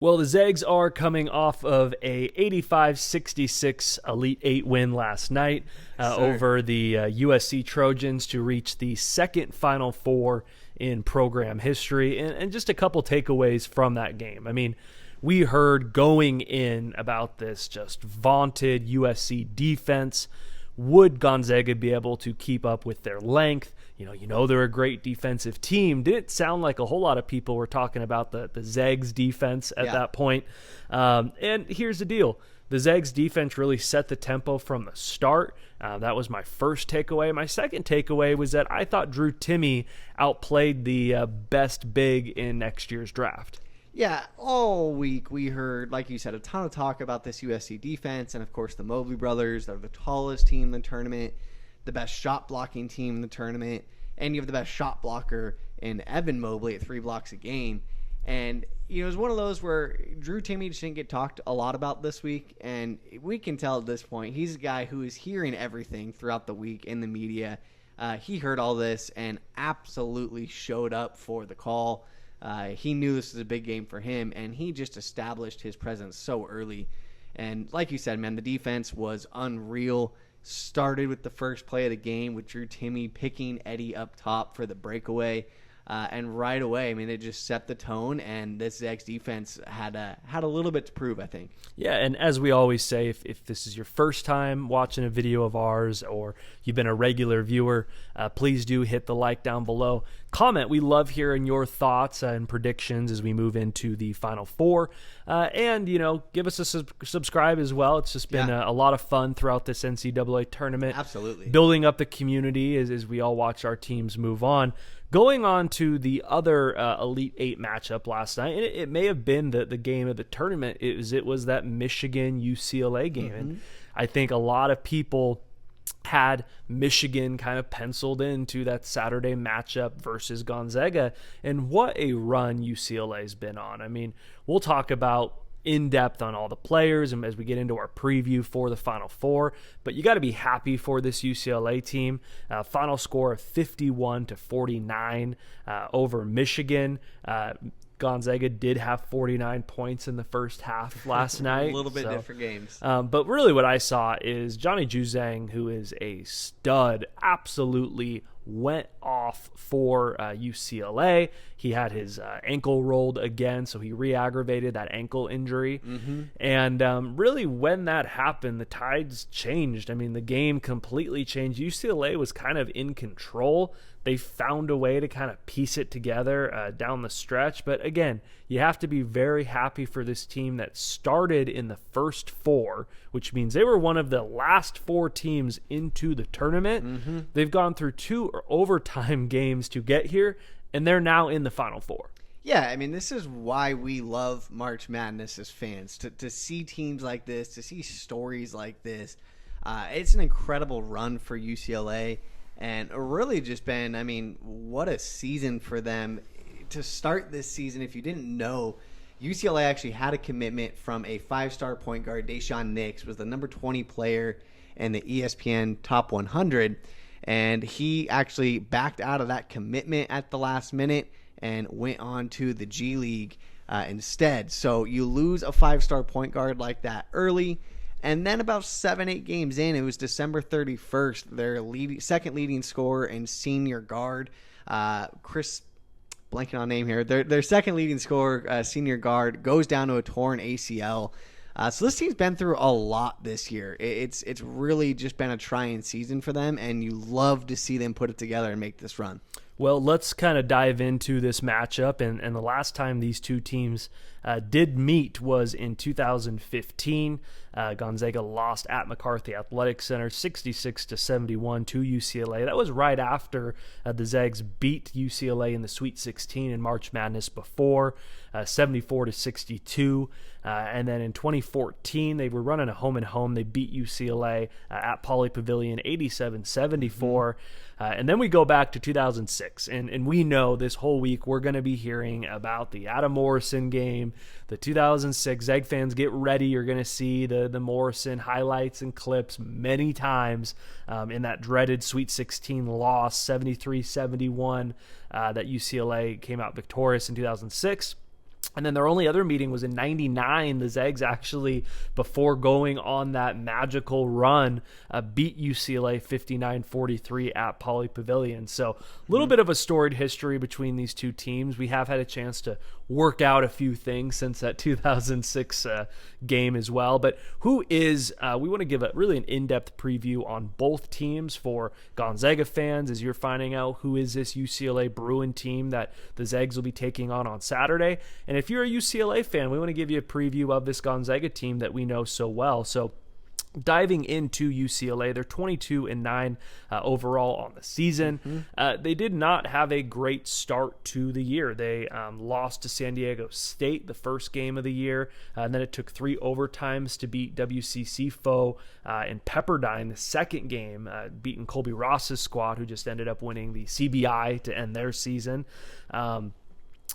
Well, the Zags are coming off of a 85-66 Elite Eight win last night over the USC Trojans to reach the second Final Four in program history. And just a couple takeaways from that game. I mean, we heard going in about this just vaunted USC defense. Would Gonzaga be able to keep up with their length? You know they're a great defensive team. Didn't sound like a whole lot of people were talking about the Zags defense at that point. And here's the deal. The Zags defense really set the tempo from the start. That was my first takeaway. My second takeaway was that I thought Drew Timme outplayed the best big in next year's draft. Yeah, all week we heard, like you said, a ton of talk about this USC defense, and of course the Mobley brothers. They're the tallest team in the tournament, the best shot blocking team in the tournament, and you have the best shot blocker in Evan Mobley at 3 blocks a game. And it was one of those where Drew Timme just didn't get talked a lot about this week, and we can tell at this point he's a guy who is hearing everything throughout the week in the media. He heard all this and absolutely showed up for the call. He knew this was a big game for him, and he just established his presence so early. And like you said, man, the defense was unreal. Started with the first play of the game with Drew Timme picking Eddie up top for the breakaway. And right away, I mean, it just set the tone, and this Zags defense had a little bit to prove, I think. Yeah, and as we always say, if this is your first time watching a video of ours or you've been a regular viewer, please do hit the like down below. Comment. We love hearing your thoughts and predictions as we move into the Final Four. And, give us a subscribe as well. It's just been a lot of fun throughout this NCAA tournament. Absolutely. Building up the community as we all watch our teams move on. Going on to the other Elite Eight matchup last night, and it may have been the game of the tournament. It was that Michigan-UCLA game. Mm-hmm. And I think a lot of people had Michigan kind of penciled into that Saturday matchup versus Gonzaga. And what a run UCLA's been on. I mean, we'll talk about in depth on all the players and as we get into our preview for the Final Four, but you got to be happy for this UCLA team. Final score of 51-49 over Michigan. Gonzaga did have 49 points in the first half last night. A little bit different games. But really what I saw is Johnny Juzang, who is a stud, absolutely went off for UCLA. He had his ankle rolled again, so he re-aggravated that ankle injury. Mm-hmm. And really when that happened, the tides changed. I mean, the game completely changed. UCLA was kind of in control. They found a way to kind of piece it together down the stretch. But again, you have to be very happy for this team that started in the first four, which means they were one of the last 4 teams into the tournament. Mm-hmm. They've gone through 2 overtime games to get here, and they're now in the Final Four. Yeah, I mean, this is why we love March Madness as fans, to see teams like this, to see stories like this. It's an incredible run for UCLA. And really just been, I mean, what a season for them. To start this season, if you didn't know, UCLA actually had a commitment from a 5-star point guard. Daishawn Nix was the number 20 player in the ESPN Top 100. And he actually backed out of that commitment at the last minute and went on to the G League instead. So you lose a 5-star point guard like that early. And then about 7-8 games in, it was December 31st, their second leading scorer and senior guard, Chris, blanking on name here, their second leading scorer, senior guard, goes down to a torn ACL. So this team's been through a lot this year. It's really just been a trying season for them, and you love to see them put it together and make this run. Well, let's kind of dive into this matchup, and the last time these two teams did meet was in 2015. Gonzaga lost at McCarthy Athletic Center 66-71 to UCLA. That was right after the Zags beat UCLA in the Sweet 16 in March Madness before, 74-62. And then in 2014, they were running a home-and-home. They beat UCLA at Pauley Pavilion 87-74. And then we go back to 2006, and we know this whole week we're going to be hearing about the Adam Morrison game, the 2006. Zag fans, get ready. You're going to see the Morrison highlights and clips many times in that dreaded Sweet 16 loss, 73-71, that UCLA came out victorious in 2006. And then their only other meeting was in 99. The Zags actually, before going on that magical run, beat UCLA 59-43 at Pauley Pavilion. So a little bit of a storied history between these two teams. We have had a chance to work out a few things since that 2006 game as well. But who is, we want to give really an in-depth preview on both teams for Gonzaga fans as you're finding out who is this UCLA Bruin team that the Zags will be taking on Saturday. And if you're a UCLA fan, we want to give you a preview of this Gonzaga team that we know so well. So diving into UCLA, they're 22-9 overall on the season. They did not have a great start to the year. They lost to San Diego State the first game of the year, and then it took 3 overtimes to beat WCC foe in Pepperdine the second game, beating Colby Ross's squad, who just ended up winning the CBI to end their season.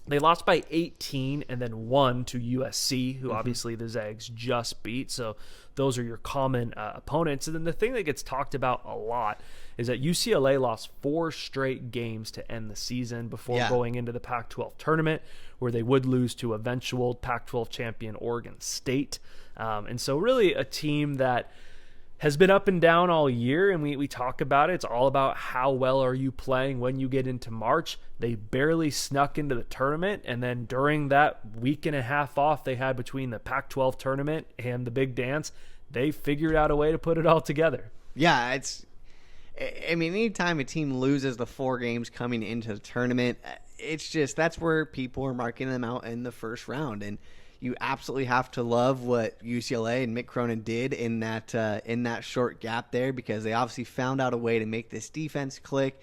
They lost by 18 and then won to USC, who obviously the Zags just beat. So those are your common opponents. And then the thing that gets talked about a lot is that UCLA lost 4 straight games to end the season before going into the Pac-12 tournament, where they would lose to eventual Pac-12 champion Oregon State. And so really a team that has been up and down all year, and we talk about it. It's all about how well are you playing when you get into March. They barely snuck into the tournament, and then during that week and a half off they had between the Pac-12 tournament and the Big Dance, they figured out a way to put it all together. Yeah, anytime a team loses the 4 games coming into the tournament, it's just that's where people are marking them out in the first round. And you absolutely have to love what UCLA and Mick Cronin did in that short gap there, because they obviously found out a way to make this defense click.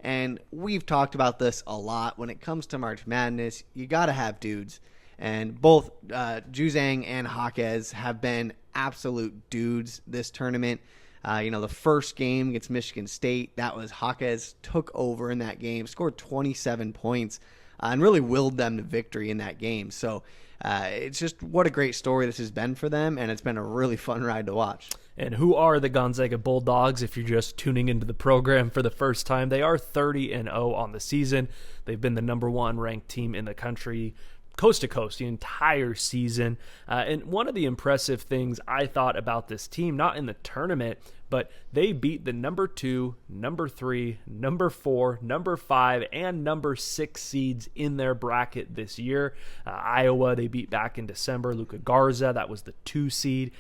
And we've talked about this a lot. When it comes to March Madness, you got to have dudes. And both Juzang and Jaquez have been absolute dudes this tournament. The first game against Michigan State, that was Jaquez took over in that game, scored 27 points, and really willed them to victory in that game. So it's just what a great story this has been for them, and it's been a really fun ride to watch. And who are the Gonzaga Bulldogs? If you're just tuning into the program for the first time, they are 30-0 on the season. They've been the number 1 ranked team in the country, coast to coast, the entire season. And one of the impressive things I thought about this team, not in the tournament, but they beat the number 2, number 3, number 4, number 5, and number 6 seeds in their bracket this year. Iowa, they beat back in December. Luka Garza, that was the 2 seed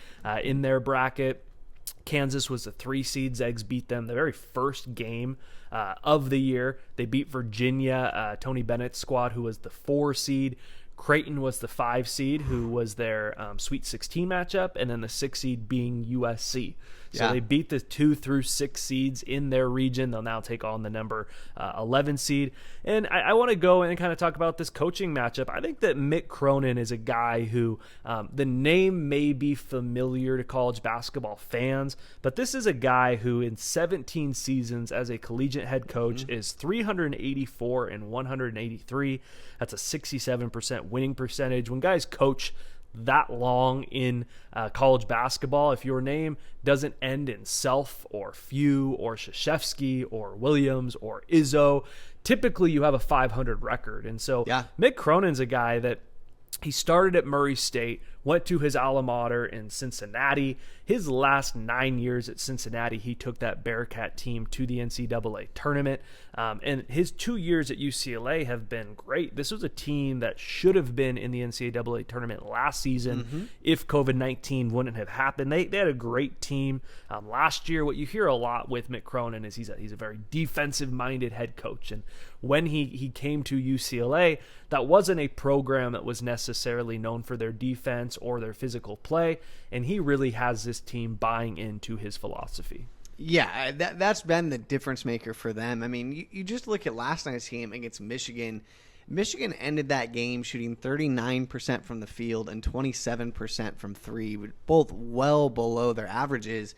in their bracket. Kansas was the 3 seed. Zags beat them the very first game of the year. They beat Virginia, Tony Bennett's squad, who was the 4 seed. Creighton was the 5 seed, who was their Sweet 16 matchup, and then the 6 seed being USC. So they beat the 2 through 6 seeds in their region. They'll now take on the number 11 seed. And I want to go and kind of talk about this coaching matchup. I think that Mick Cronin is a guy who the name may be familiar to college basketball fans, but this is a guy who in 17 seasons as a collegiate head coach is 384 and 183. That's a 67% winning percentage. When guys coach that long in college basketball, if your name doesn't end in Self or Few or Krzyzewski or Williams or Izzo, typically you have a 500 record. And so Mick Cronin's a guy that he started at Murray State, went to his alma mater in Cincinnati. His last 9 years at Cincinnati, he took that Bearcat team to the NCAA tournament. And his 2 years at UCLA have been great. This was a team that should have been in the NCAA tournament last season if COVID-19 wouldn't have happened. They had a great team last year. What you hear a lot with Mick Cronin is he's a very defensive-minded head coach. And when he came to UCLA, that wasn't a program that was necessarily known for their defense or their physical play, and he really has this team buying into his philosophy. Yeah, that's been the difference maker for them. I mean, you just look at last night's game against Michigan. Michigan ended that game shooting 39% from the field and 27% from 3, both well below their averages.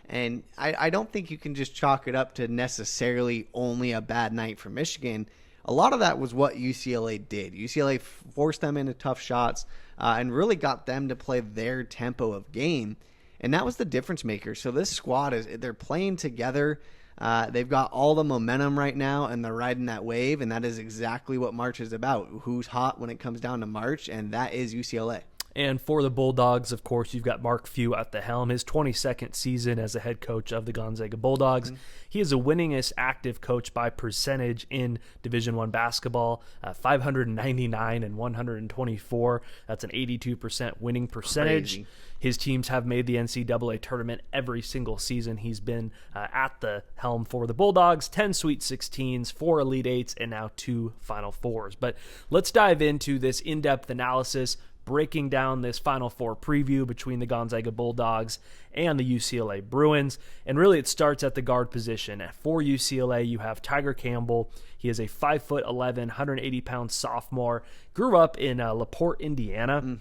And I don't think you can just chalk it up to necessarily only a bad night for Michigan. A lot of that was what UCLA did. UCLA forced them into tough shots and really got them to play their tempo of game. And that was the difference maker. So this squad, they're playing together. They've got all the momentum right now, and they're riding that wave, and that is exactly what March is about. Who's hot when it comes down to March, and that is UCLA. And for the Bulldogs, of course, you've got Mark Few at the helm, his 22nd season as a head coach of the Gonzaga Bulldogs. He is the winningest active coach by percentage in Division I basketball, 599 and 124. That's an 82% winning percentage. Crazy. His teams have made the NCAA tournament every single season he's been at the helm for the Bulldogs. 10 Sweet 16s, 4 Elite 8s, and now 2 Final Fours. But let's dive into this in-depth analysis, breaking down this Final Four preview between the Gonzaga Bulldogs and the UCLA Bruins. And really it starts at the guard position. For UCLA, you have Tiger Campbell. He is a 5'11", 180-pound sophomore. Grew up in LaPorte, Indiana.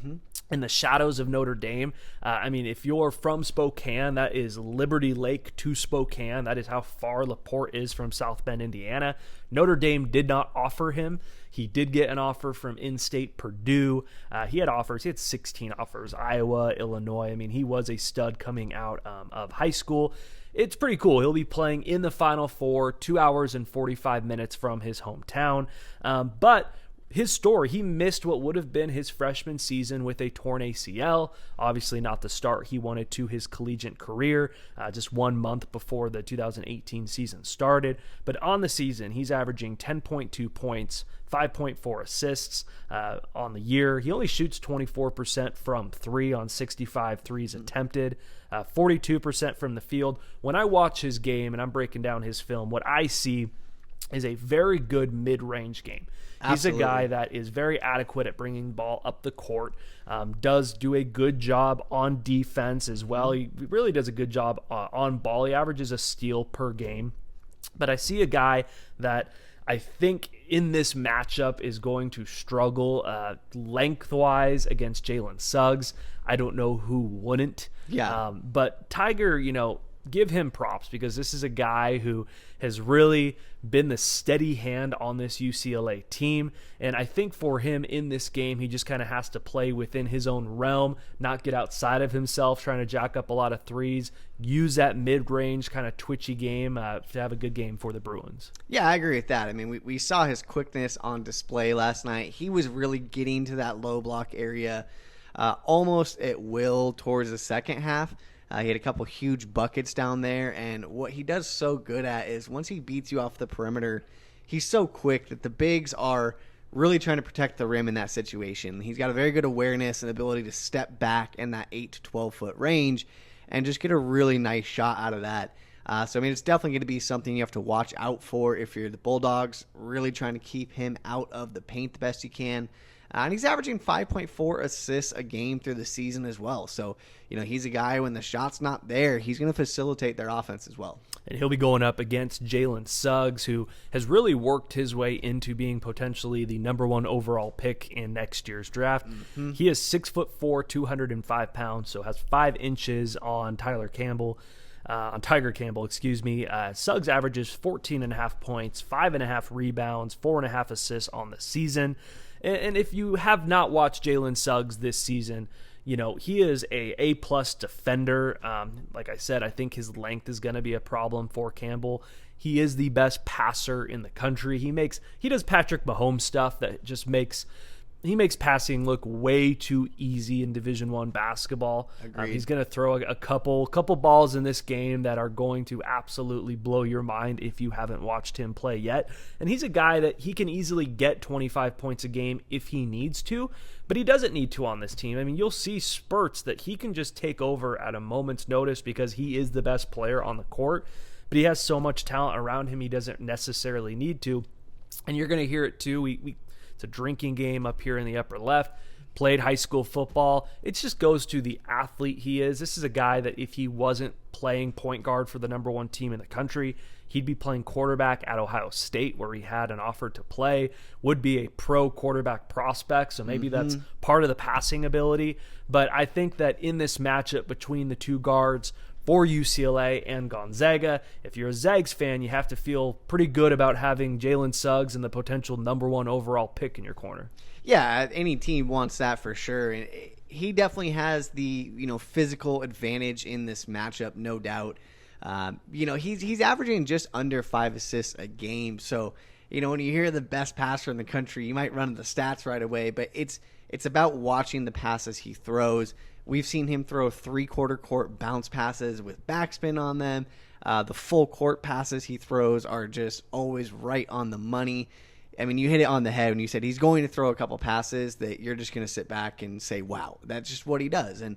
In the shadows of Notre Dame. I mean, if you're from Spokane, that is Liberty Lake to Spokane. That is how far LaPorte is from South Bend, Indiana. Notre Dame did not offer him. He did get an offer from in-state Purdue. He had offers. He had 16 offers. Iowa, Illinois. I mean, he was a stud coming out of high school. It's pretty cool. He'll be playing in the Final Four, 2 hours and 45 minutes from his hometown. But his story, he missed what would have been his freshman season with a torn ACL. Obviously not the start he wanted to his collegiate career, just 1 month before the 2018 season started. But on the season, he's averaging 10.2 points, 5.4 assists on the year. He only shoots 24% from three on 65 threes attempted, 42% from the field. When I watch his game and I'm breaking down his film, what I see is a very good mid-range game. Absolutely. He's a guy that is very adequate at bringing the ball up the court, does do a good job on defense as well. He really does a good job on ball. He averages a steal per game. But I see a guy that I think in this matchup is going to struggle lengthwise against Jalen Suggs. I don't know who wouldn't. Yeah. But Tiger, give him props because this is a guy who has really been the steady hand on this UCLA team. And I think for him in this game, he just kind of has to play within his own realm, not get outside of himself, trying to jack up a lot of threes, use that mid-range kind of twitchy game to have a good game for the Bruins. Yeah, I agree with that. I mean, we saw his quickness on display last night. He was really getting to that low block area almost at will towards the second half. He had a couple huge buckets down there, and what he does so good at is once he beats you off the perimeter, he's so quick that the bigs are really trying to protect the rim in that situation. He's got a very good awareness and ability to step back in that 8 to 12-foot range and just get a really nice shot out of that. So, I mean, it's definitely going to be something you have to watch out for if you're the Bulldogs, really trying to keep him out of the paint the best you can. And he's averaging 5.4 assists a game through the season as well. So, he's a guy when the shot's not there, he's going to facilitate their offense as well. And he'll be going up against Jalen Suggs, who has really worked his way into being potentially the number 1 overall pick in next year's draft. He is 6'4", 205 pounds, so has 5 inches on Tiger Campbell. Suggs averages 14.5 points, 5.5 rebounds, 4.5 assists on the season. And if you have not watched Jalen Suggs this season, he is a A-plus defender. Like I said, I think his length is going to be a problem for Campbell. He is the best passer in the country. He does Patrick Mahomes stuff that just makes passing look way too easy in Division I basketball. He's going to throw a couple balls in this game that are going to absolutely blow your mind if you haven't watched him play yet. And he's a guy that he can easily get 25 points a game if he needs to, but he doesn't need to on this team. I mean, you'll see spurts that he can just take over at a moment's notice because he is the best player on the court, but he has so much talent around him he doesn't necessarily need to. And you're going to hear it too. It's a drinking game up here in the upper left. Played high school football. It just goes to the athlete he is. This is a guy that if he wasn't playing point guard for the number 1 team in the country, he'd be playing quarterback at Ohio State where he had an offer to play, would be a pro quarterback prospect. So maybe that's part of the passing ability. But I think that in this matchup between the two guards, for UCLA and Gonzaga, if you're a Zags fan, you have to feel pretty good about having Jalen Suggs and the potential number 1 overall pick in your corner. Yeah, any team wants that for sure. And he definitely has the physical advantage in this matchup, no doubt. He's averaging just under 5 assists a game. So, when you hear the best passer in the country, you might run the stats right away, but it's about watching the passes he throws. We've seen him throw 3/4 court bounce passes with backspin on them. The full court passes he throws are just always right on the money. I mean, you hit it on the head when you said he's going to throw a couple passes that you're just going to sit back and say, wow, that's just what he does. And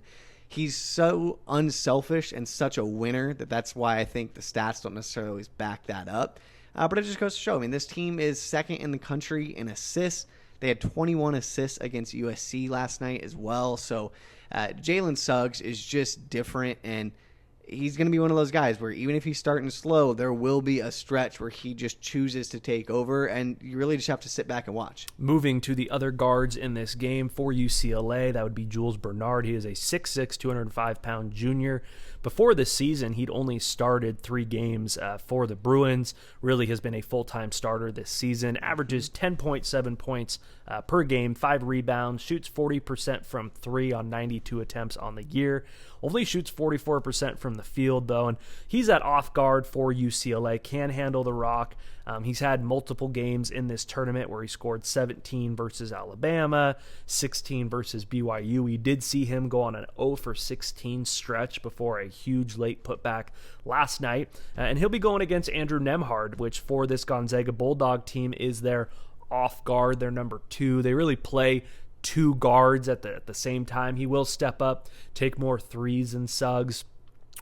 he's so unselfish and such a winner that's why I think the stats don't necessarily always back that up. But it just goes to show, I mean, this team is second in the country in assists. They had 21 assists against USC last night as well. So Jalen Suggs is just different, and he's going to be one of those guys where even if he's starting slow, there will be a stretch where he just chooses to take over, and you really just have to sit back and watch. Moving to the other guards in this game for UCLA, that would be Jules Bernard. He is a 6'6", 205-pound junior. Before this season, he'd only started 3 games for the Bruins. Really has been a full-time starter this season. Averages 10.7 points per game, 5 rebounds, shoots 40% from 3 on 92 attempts on the year. Only shoots 44% from the field, though, and he's at off guard for UCLA, can handle the rock. He's had multiple games in this tournament where he scored 17 versus Alabama, 16 versus BYU. We did see him go on an 0-for-16 stretch before a huge late putback last night, and he'll be going against Andrew Nembhard, which for this Gonzaga Bulldog team is their off guard, their number 2. They really play 2 guards at the same time. He will step up, take more threes than Suggs.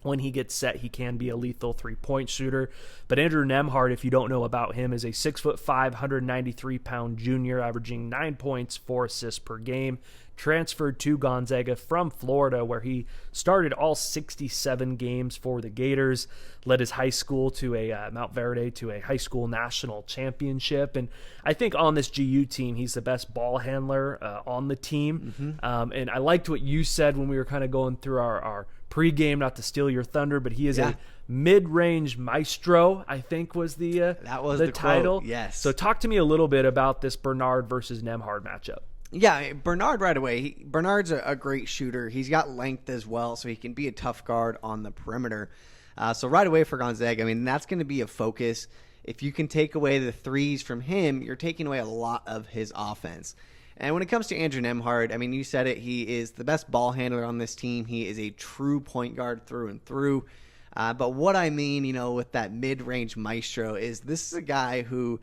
When he gets set, he can be a lethal 3-point shooter. But Andrew Nembhard, if you don't know about him, is a 6'5", 193-pound junior, averaging 9 points, 4 assists per game. Transferred to Gonzaga from Florida, where he started all 67 games for the Gators, led his high school to a Mount Verde to a high school national championship. And I think on this GU team, he's the best ball handler on the team. And I liked what you said when we were kind of going through our pregame, not to steal your thunder, but he is a mid-range maestro, I think was the title. Quote. Yes. So talk to me a little bit about this Bernard versus Nembhard matchup. Yeah, Bernard right away. Bernard's a great shooter. He's got length as well, so he can be a tough guard on the perimeter. So right away for Gonzaga, I mean, that's going to be a focus. If you can take away the threes from him, you're taking away a lot of his offense. And when it comes to Andrew Nembhard, I mean, you said it. He is the best ball handler on this team. He is a true point guard through and through. But what I mean, with that mid-range maestro is this is a guy who,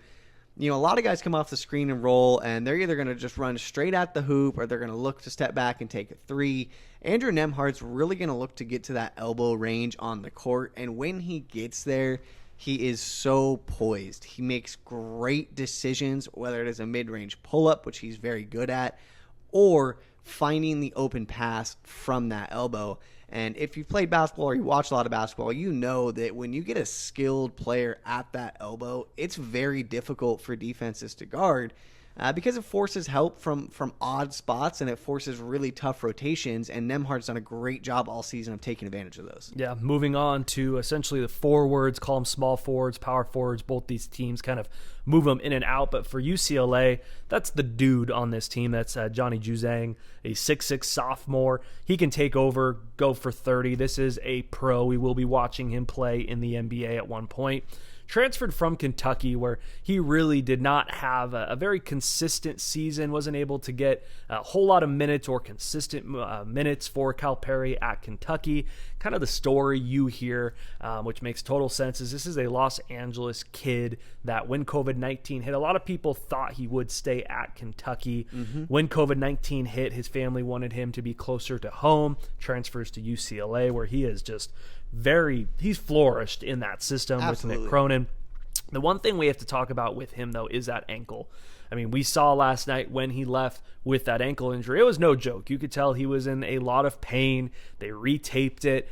a lot of guys come off the screen and roll, and they're either going to just run straight at the hoop or they're going to look to step back and take a 3. Andrew Nembhard's really going to look to get to that elbow range on the court, and when he gets there, he is so poised. He makes great decisions, whether it is a mid-range pull-up, which he's very good at, or finding the open pass from that elbow. And if you've played basketball or you watch a lot of basketball, you know that when you get a skilled player at that elbow, it's very difficult for defenses to guard because it forces help from odd spots and it forces really tough rotations. And Nembhard's done a great job all season of taking advantage of those. Yeah, moving on to essentially the forwards, call them small forwards, power forwards. Both these teams kind of move them in and out. But for UCLA, that's the dude on this team. That's Johnny Juzang, a 6'6" sophomore. He can take over, go for 30. This is a pro. We will be watching him play in the NBA at one point. Transferred from Kentucky, where he really did not have a very consistent season, wasn't able to get a whole lot of minutes or consistent minutes for Calipari at Kentucky. Kind of the story you hear, which makes total sense, is this is a Los Angeles kid that when COVID-19 hit, a lot of people thought he would stay at Kentucky. When COVID-19 hit, his family wanted him to be closer to home, transfers to UCLA, where he is just he's flourished in that system. Absolutely. With Mick Cronin. The one thing we have to talk about with him, though, is that ankle. I mean, we saw last night when he left with that ankle injury, it was no joke. You could tell he was in a lot of pain. They retaped it.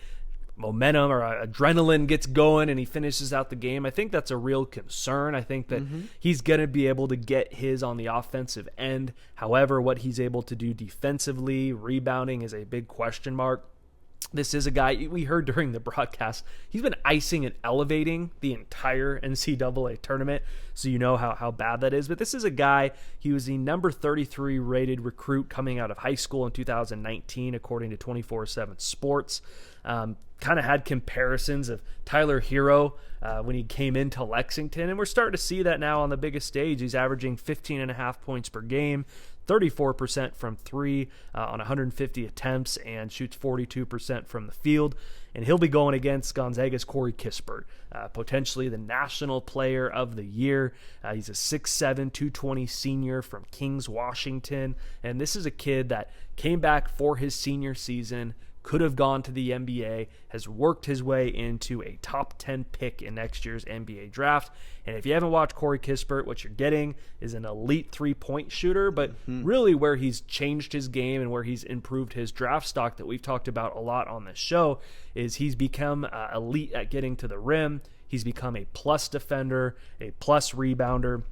Momentum or adrenaline gets going and he finishes out the game. I think that's a real concern. I think that he's going to be able to get his on the offensive end. However, what he's able to do defensively, rebounding, is a big question mark. This is a guy we heard during the broadcast. He's been icing and elevating the entire NCAA tournament, so you know how bad that is. But this is a guy, he was the number 33 rated recruit coming out of high school in 2019, according to 24/7 Sports. Kind of had comparisons of Tyler Hero when he came into Lexington, and we're starting to see that now on the biggest stage. He's averaging 15.5 points per game, 34% from three on 150 attempts, and shoots 42% from the field. And he'll be going against Gonzaga's Corey Kispert, potentially the National Player of the Year. He's a 6'7", 220 senior from Kings, Washington. And this is a kid that came back for his senior season, could have gone to the NBA, has worked his way into a top 10 pick in next year's NBA draft. And if you haven't watched Corey Kispert, what you're getting is an elite three-point shooter, but really where he's changed his game and where he's improved his draft stock that we've talked about a lot on this show is he's become elite at getting to the rim. He's become a plus defender, a plus rebounder,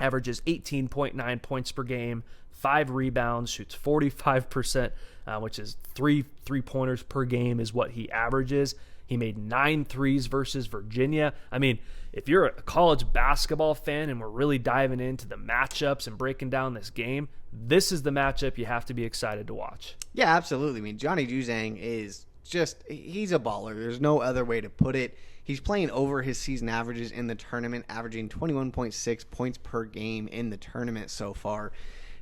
averages 18.9 points per game, 5 rebounds, shoots 45%, which is three-pointers per game is what he averages. He made 9 threes versus Virginia. I mean, if you're a college basketball fan and we're really diving into the matchups and breaking down this game, this is the matchup you have to be excited to watch. Yeah, absolutely. I mean, Johnny Juzang is just, he's a baller. There's no other way to put it. He's playing over his season averages in the tournament, averaging 21.6 points per game in the tournament so far.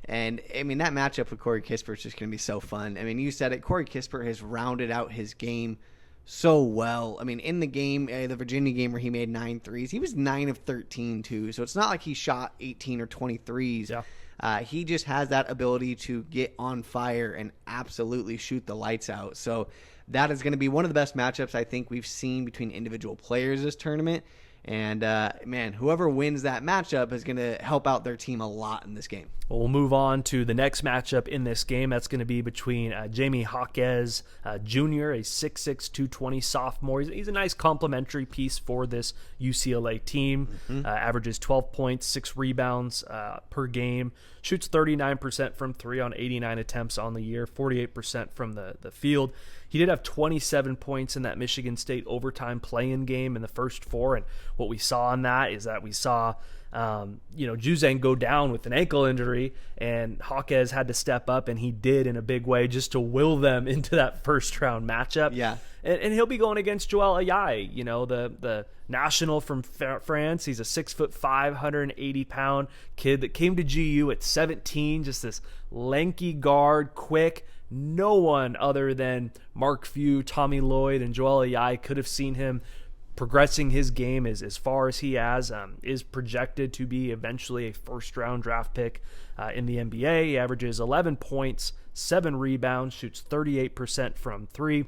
And, I mean, that matchup with Corey Kispert is just going to be so fun. I mean, you said it. Corey Kispert has rounded out his game so well. I mean, in the game, the Virginia game where he made 9 threes, he was 9 of 13, too. So it's not like he shot 18 or 20 threes. Yeah. He just has that ability to get on fire and absolutely shoot the lights out. So that is going to be one of the best matchups I think we've seen between individual players this tournament. And, man, whoever wins that matchup is going to help out their team a lot in this game. Well, we'll move on to the next matchup in this game. That's going to be between Jamie Jaquez Jr., a 6'6", 220 sophomore. He's a nice complimentary piece for this UCLA team. Averages 12 points, 6 rebounds per game. Shoots 39% from three on 89 attempts on the year, 48% from the field. He did have 27 points in that Michigan State overtime play-in game in the first 4, and what we saw in that is that we saw Juzang go down with an ankle injury, and Jaquez had to step up, and he did in a big way just to will them into that first-round matchup. Yeah. And he'll be going against Joel Ayayi, the national from France. He's a 6'5", 180-pound kid that came to GU at 17, just this lanky guard, quick. No one other than Mark Few, Tommy Lloyd, and Joel Ayayi could have seen him progressing his game as far as he has. Is projected to be eventually a first-round draft pick in the NBA. He averages 11 points, 7 rebounds, shoots 38% from three.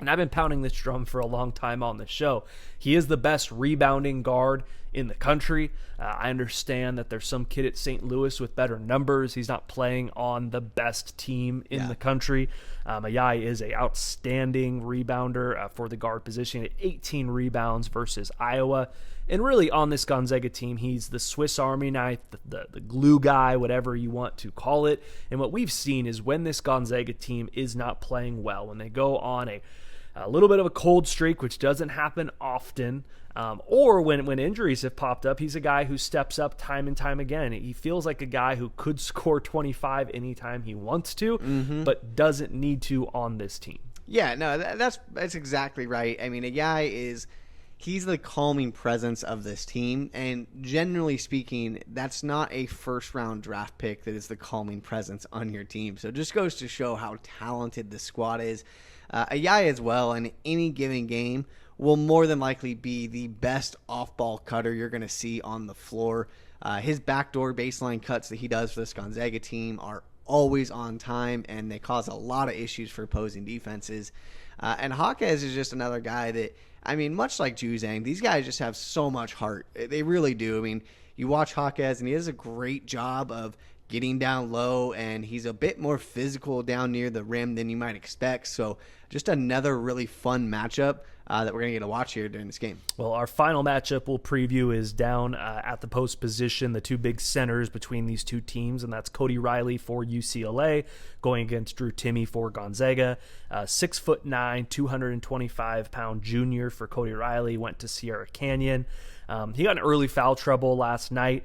And I've been pounding this drum for a long time on the show. He is the best rebounding guard in the country. I understand that there's some kid at St. Louis with better numbers. He's not playing on the best team in the country. Ayayi is an outstanding rebounder for the guard position at 18 rebounds versus Iowa. And really on this Gonzaga team, he's the Swiss Army knife, the glue guy, whatever you want to call it. And what we've seen is when this Gonzaga team is not playing well, when they go on a little bit of a cold streak, which doesn't happen often, or when injuries have popped up, he's a guy who steps up time and time again. He feels like a guy who could score 25 anytime he wants to, but doesn't need to on this team. Yeah, no, that's exactly right. I mean, he's the calming presence of this team, and generally speaking, that's not a first-round draft pick that is the calming presence on your team. So it just goes to show how talented the squad is. Ayayi as well, in any given game, will more than likely be the best off-ball cutter you're going to see on the floor. His backdoor baseline cuts that he does for this Gonzaga team are always on time, and they cause a lot of issues for opposing defenses. And Jaquez is just another guy that, I mean, much like Juzang, these guys just have so much heart. They really do. I mean, you watch Jaquez, and he does a great job of getting down low, and he's a bit more physical down near the rim than you might expect. So just another really fun matchup that we're going to get to watch here during this game. Well, our final matchup we'll preview is down at the post position, the two big centers between these two teams, and that's Cody Riley for UCLA going against Drew Timme for Gonzaga. 6'9", 225-pound junior for Cody Riley, went to Sierra Canyon. He got in early foul trouble last night.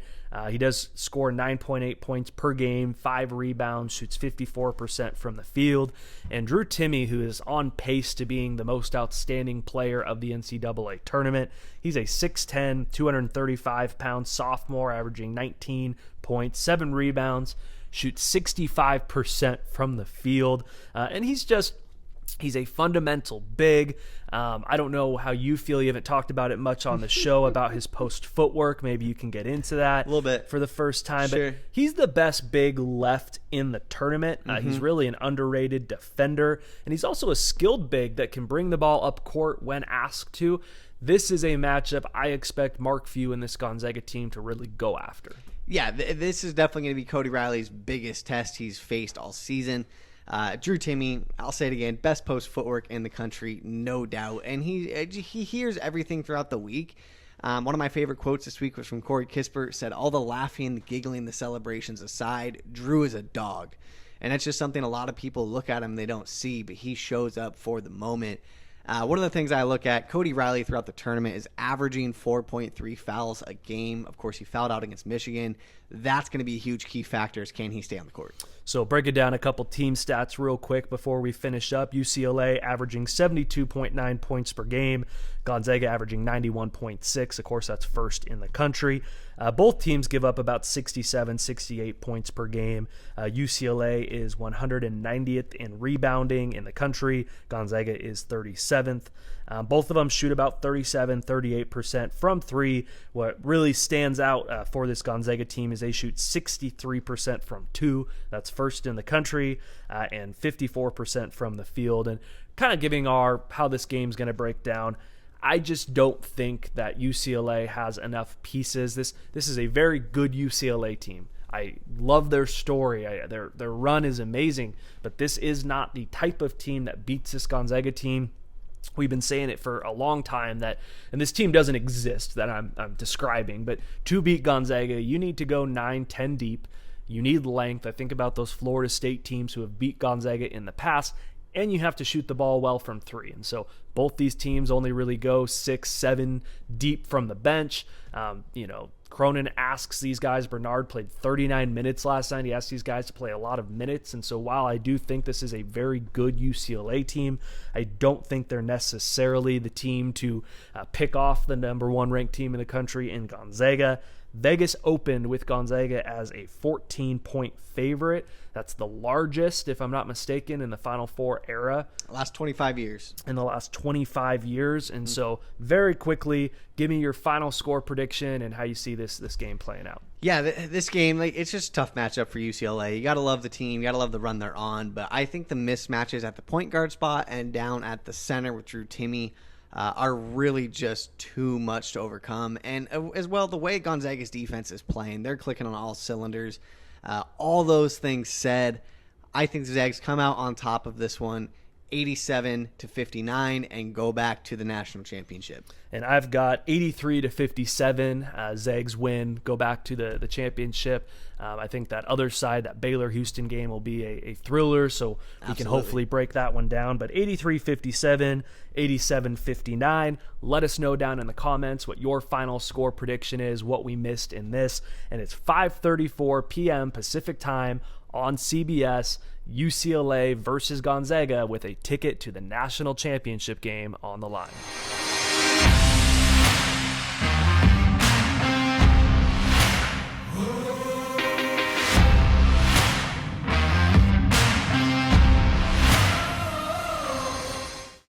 He does score 9.8 points per game, 5 rebounds, shoots 54% from the field. And Drew Timme, who is on pace to being the most outstanding player of the NCAA tournament, he's a 6'10", 235-pound sophomore, averaging 19 points, 7 rebounds, shoots 65% from the field. And he's a fundamental big. I don't know how you feel. You haven't talked about it much on the show about his post footwork. Maybe you can get into that a little bit for the first time. Sure. But he's the best big left in the tournament. He's really an underrated defender. And he's also a skilled big that can bring the ball up court when asked to. This is a matchup I expect Mark Few and this Gonzaga team to really go after. Yeah, this is definitely going to be Cody Riley's biggest test he's faced all season. Drew Timme, I'll say it again, best post footwork in the country, no doubt. And he hears everything throughout the week. One of my favorite quotes this week was from Corey Kispert, said, "All the laughing, the giggling, the celebrations aside, Drew is a dog." And that's just something a lot of people look at him, they don't see, but he shows up for the moment. One of the things I look at, Cody Riley throughout the tournament is averaging 4.3 fouls a game. Of course, he fouled out against Michigan. That's going to be a huge key factor. Can he stay on the court? So break it down a couple team stats real quick before we finish up. UCLA averaging 72.9 points per game. Gonzaga averaging 91.6. Of course, that's first in the country. Both teams give up about 67, 68 points per game. UCLA is 190th in rebounding in the country. Gonzaga is 37th. Both of them shoot about 37, 38% from three. What really stands out for this Gonzaga team is they shoot 63% from two. That's first in the country, and 54% from the field. And kind of giving how this game's going to break down, I just don't think that UCLA has enough pieces. This is a very good UCLA team. I love their story. Their run is amazing, but this is not the type of team that beats this Gonzaga team. We've been saying it for a long time and this team doesn't exist that I'm describing, but to beat Gonzaga, you need to go 9-10 deep. You need length. I think about those Florida State teams who have beat Gonzaga in the past, and you have to shoot the ball well from three. And so both these teams only really go 6-7 deep from the bench. Cronin asks these guys, Bernard played 39 minutes last night. He asked these guys to play a lot of minutes. And so while I do think this is a very good UCLA team, I don't think they're necessarily the team to pick off the number one ranked team in the country in Gonzaga. Vegas opened with Gonzaga as a 14-point favorite. That's the largest, if I'm not mistaken, in the Final Four era. Last 25 years. In the last 25 years. And so very quickly, give me your final score prediction and how you see this game playing out. Yeah, this game, it's just a tough matchup for UCLA. You got to love the team. You got to love the run they're on. But I think the mismatches at the point guard spot and down at the center with Drew Timme are really just too much to overcome. And as well, the way Gonzaga's defense is playing, they're clicking on all cylinders. All those things said, I think the Zags come out on top of this one, 87-59, and go back to the national championship. And I've got 83-57. Zags win, go back to the championship. I think that other side, that Baylor-Houston game, will be a thriller, so we can hopefully break that one down. But 83-57, 87-59. Let us know down in the comments what your final score prediction is, what we missed in this. And it's 5:34 p.m. Pacific time on CBS, UCLA versus Gonzaga with a ticket to the national championship game on the line.